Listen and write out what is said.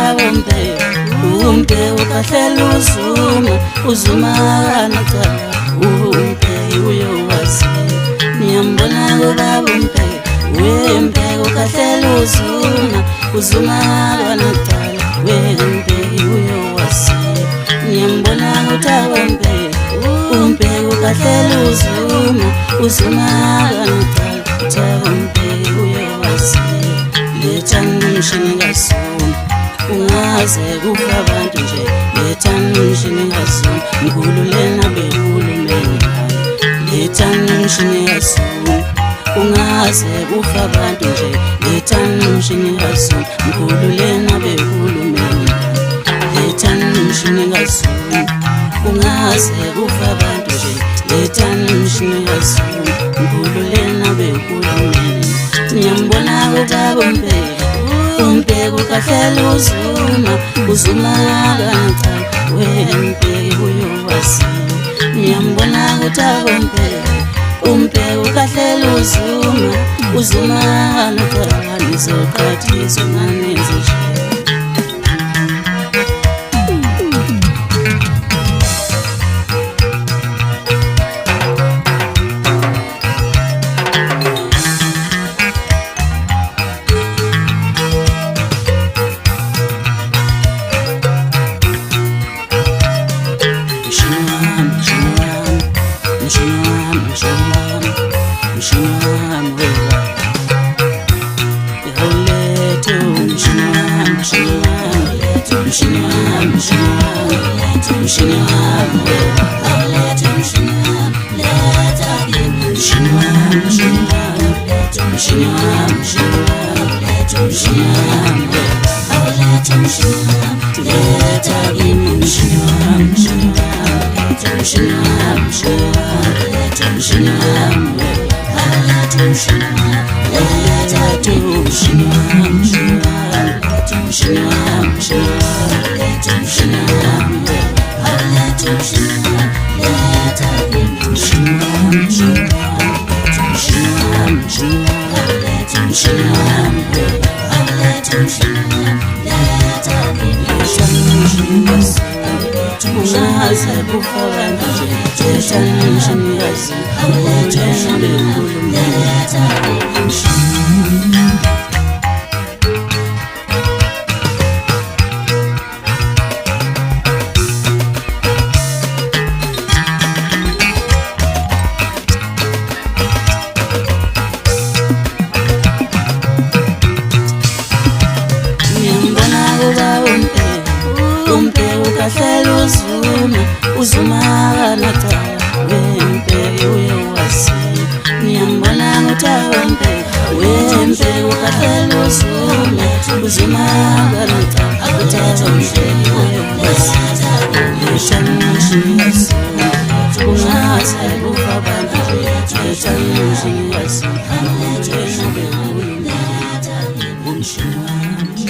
utawombe umbe ukahlela uzuma kanacala umbe uyowazi ngiyambona ubabumbe wembe ukahlela uzuma kanacala wembe uyowazi ngiyambona utawombe umbe ukahlela uzuma kanacala utawombe uyowazi lethani umshini ngasoma ungaze kufa abantu nje lethani umshini ngasoma ngikhululena behulumeni lethani umshini ngasoma ungaze kufa abantu nje lethani umshini ngasoma ngikhululena behulumeni lethani umshini ngasoma ungaze kufa abantu nje lethani umshini ngasoma ngikhululena behulumeni ngiyambona ubabumbe umbe ukahlela uzuma kanacala wembe uyowazi ngiyambona utawombe umbe ukahlela uzuma kanacala nizoqhathisa unganezishe uzuma kanacala wembe uyowazi ngiyambona utawombe wembe ukahlela uzuma kanacala utawombe uyowazi lethani umshini ngasoma ungaze kufa abantu lethani umshini ngasoma ngikhululena behulumeni umshini wami